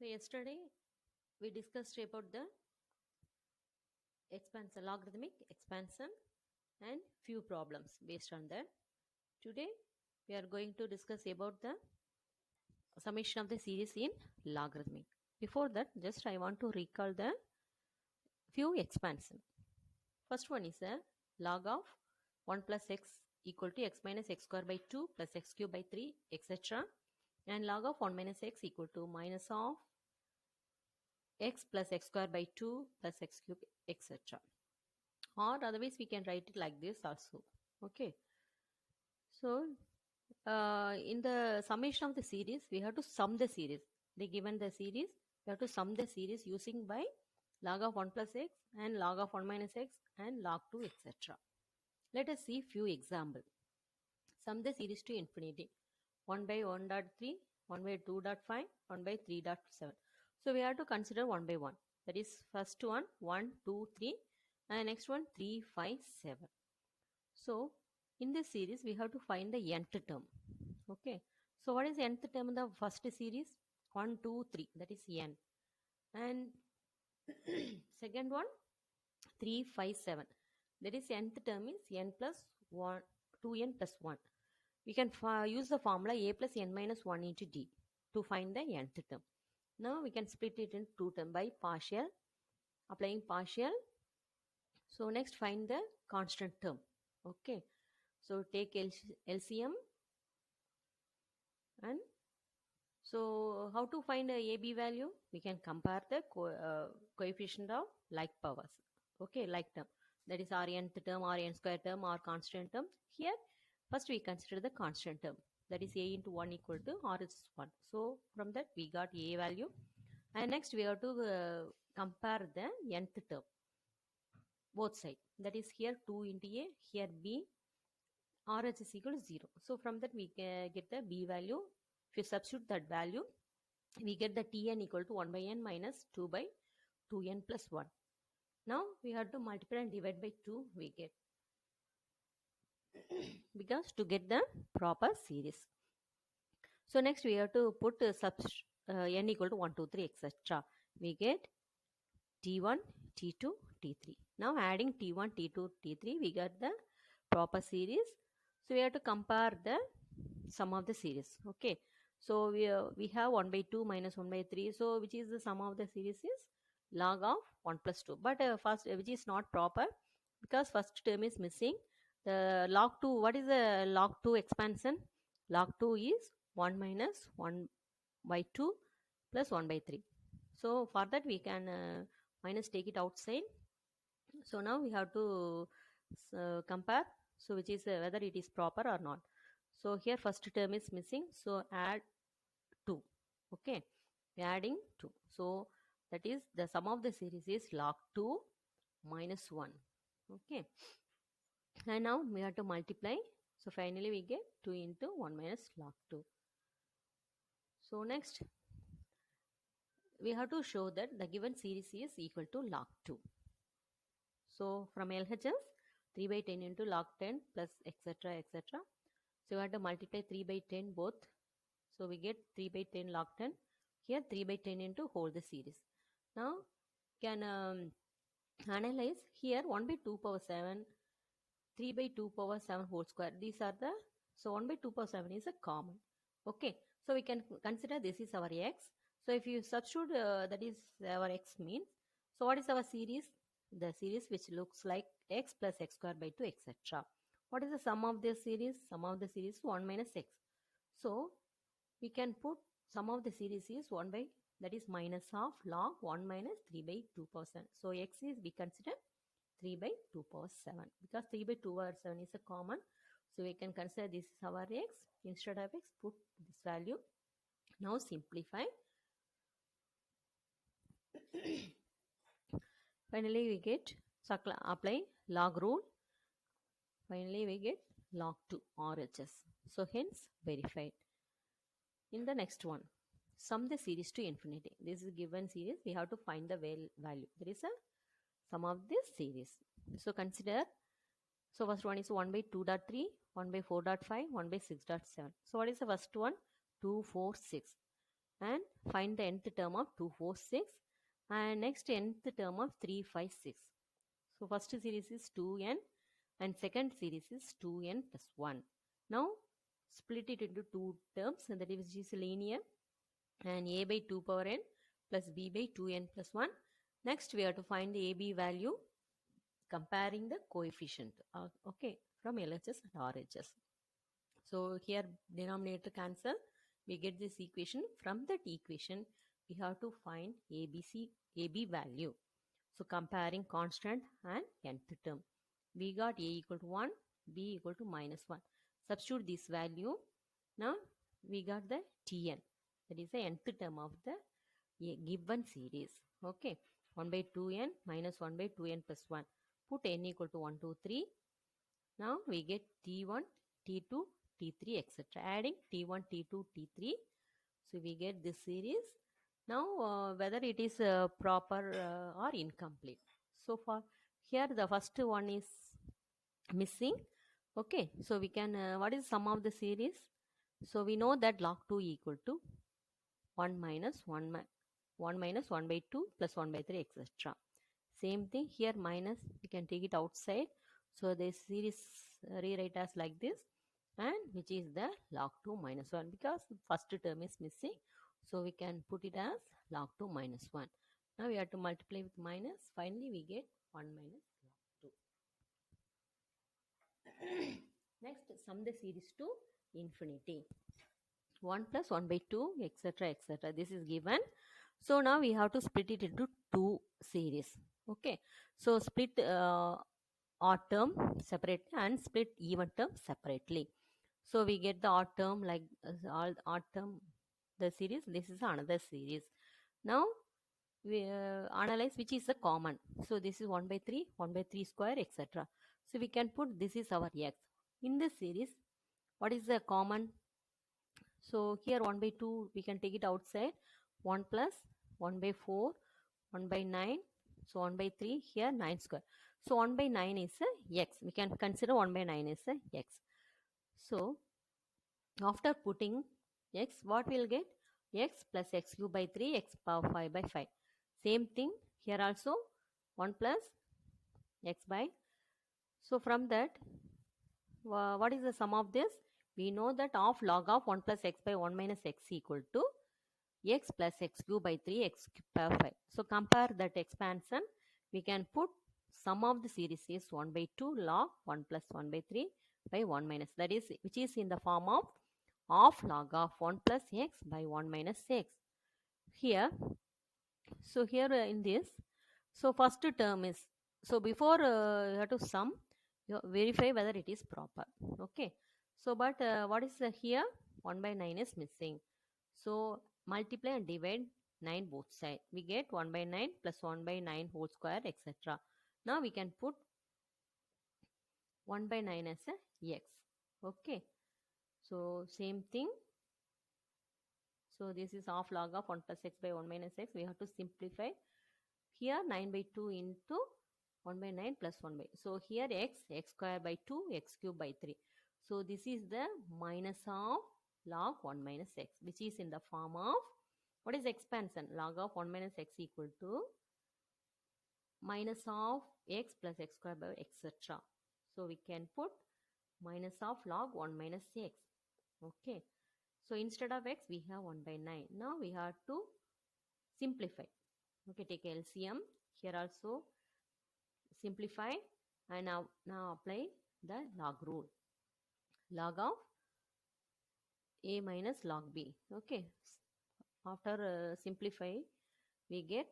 So yesterday we discussed about the expansion, logarithmic expansion, and few problems based on that. Today we are going to discuss about the summation of the series in logarithmic. Before that, just I want to recall the few expansion. First one is a log of 1 plus x equal to x minus x square by 2 plus x cube by 3, etc. And log of 1 minus x equal to minus of x plus x square by 2 plus x cube, etc. Or otherwise we can write it like this also. Okay. So in the summation of the series, we have to sum the series. They given the series, we have to sum the series using by log of 1 plus x and log of 1 minus x and log 2, etc. Let us see few examples. Sum the series to infinity. 1 by 1.3, 1 by 2.5, 1 by 3.7. So we have to consider 1 by 1. That is first one, 1, 2, 3, and next one, 3, 5, 7. So in this series, we have to find the nth term. Okay. So what is the nth term in the first series? 1, 2, 3. That is n. And second one, 3, 5, 7. That is nth term is n plus 1, 2n plus 1. We can use the formula a plus n minus 1 into d to find the nth term. Now we can split it into two terms by partial, applying partial. So next find the constant term. Okay. So take LCM, and so how to find a AB value? We can compare the coefficient of like powers. Okay, like term. That is nth term, n square term, or constant term. Here, first we consider the constant term. That is a into 1 equal to r is 1. So from that we got a value. And next we have to compare the nth term, both sides. That is here 2 into a, here b, RH is equal to 0. So from that we get the b value. If you substitute that value, we get the Tn equal to 1 by n minus 2 by 2n plus 1. Now we have to multiply and divide by 2, we get. Because to get the proper series. So next we have to put n equal to 1, 2, 3, etc. We get T1, T2, T3. Now adding T1, T2, T3, we get the proper series. So we have to compare the sum of the series. Okay. So we have 1 by 2 minus 1 by 3. So which is the sum of the series is log of 1 plus 2. But first, which is not proper because first term is missing. The log 2, what is the log 2 expansion? Log 2 is 1 minus 1 by 2 plus 1 by 3. So for that we can minus take it outside. So now we have to compare. So which is whether it is proper or not. So here first term is missing. So add 2. Okay. We are adding 2. So that is the sum of the series is log 2 minus 1. Okay. And now we have to multiply. So finally we get 2 into 1 minus log 2. So next we have to show that the given series is equal to log 2. So from LHS, 3 by 10 into log 10 plus etc. etc. So we have to multiply 3 by 10 both. So we get 3 by 10 log 10. Here 3 by 10 into whole the series. Now can analyze here 1 by 2 power 7, 3 by 2 power 7 whole square. These are the, so 1 by 2 power 7 is a common. Okay. So we can consider this is our x. So if you substitute that is our x means. So what is our series? The series which looks like x plus x square by 2 etc. What is the sum of this series? Sum of the series is 1 minus x. So we can put sum of the series is 1 by, that is minus of log 1 minus 3 by 2 power 7. So x is we consider 3 by 2 power 7 because 3 by 2 power 7 is a common. So we can consider this is our x. Instead of x, put this value. Now simplify. Finally we get, apply log rule. Finally we get log 2 RHS. So hence verified. In the next one, sum the series to infinity. This is a given series. We have to find the value. There is a sum of this series. So consider, so first one is 1 by 2.3, 1 by 4.5, 1 by 6.7. So what is the first one? 2, 4, 6. And find the nth term of 2, 4, 6 and next nth term of 3, 5, 6. So first series is 2n and second series is 2n plus 1. Now split it into two terms, and that is linear, and a by 2 power n plus b by 2n plus 1. Next we have to find the ab value comparing the coefficient okay, from LHS and RHS. So here denominator cancel, we get this equation. From that equation we have to find AB value. So comparing constant and nth term, we got a equal to 1, b equal to minus 1. Substitute this value. Now we got the Tn, that is the nth term of the given series. Okay, 1 by 2n minus 1 by 2n plus 1. Put n equal to 1, 2, 3. Now we get T1, T2, T3, etc. Adding T1, T2, T3. So we get this series. Now whether it is proper or incomplete. So far here the first one is missing. Okay, so we can what is sum of the series? So we know that log 2 equal to 1 minus 1 minus 1 by 2 plus 1 by 3, etc. Same thing here, minus we can take it outside. So this series rewrite as like this, and which is the log 2 minus 1 because first term is missing. So we can put it as log 2 minus 1. Now we have to multiply with minus. Finally we get 1 minus log 2. Next, sum the series to infinity. 1 plus 1 by 2, etc., etc. This is given. So now we have to split it into two series. Okay, so split odd term separately and split even term separately. So we get the odd term like all odd term the series. This is another series. Now we analyze which is the common. So this is 1 by 3, 1 by 3 square, etc. So we can put this is our x. In this series, what is the common? So here 1 by 2 we can take it outside. 1 plus 1 by 4, 1 by 9. So 1 by 3 here 9 square. So 1 by 9 is a x. We can consider 1 by 9 is a x. So after putting x, what we'll get? X plus x cube by 3, x power 5 by 5. Same thing here also, 1 plus x by. So from that, what is the sum of this? We know that of log of 1 plus x by 1 minus x equal to x plus x cube by 3, x power 5. So compare that expansion. We can put sum of the series is 1 by 2 log 1 plus 1 by 3 by 1 minus, that is which is in the form of log of 1 plus x by 1 minus x. Here, so here in this, so first term is, so before you have to sum, you verify whether it is proper. Okay, so but what is here? 1 by 9 is missing. So multiply and divide 9 both sides. We get 1 by 9 plus 1 by 9 whole square, etc. Now we can put 1 by 9 as a x. Okay, so same thing. So this is half log of 1 plus x by 1 minus x. We have to simplify. Here 9 by 2 into 1 by 9 plus 1 by. So here x square by 2, x cube by 3. So this is the minus of log 1 minus x, which is in the form of, what is expansion? Log of 1 minus x equal to minus of x plus x square by etc. So we can put minus of log 1 minus x. Okay. So instead of x, we have 1 by 9. Now we have to simplify. Okay, take LCM. Here also simplify, and now apply the log rule. Log of a minus log b. Okay. After simplify, we get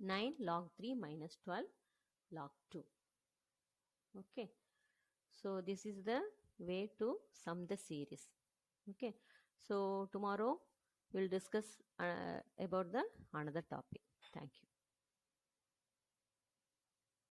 9 log 3 minus 12 log 2. Okay. So this is the way to sum the series. Okay. So tomorrow we'll discuss about the another topic. Thank you.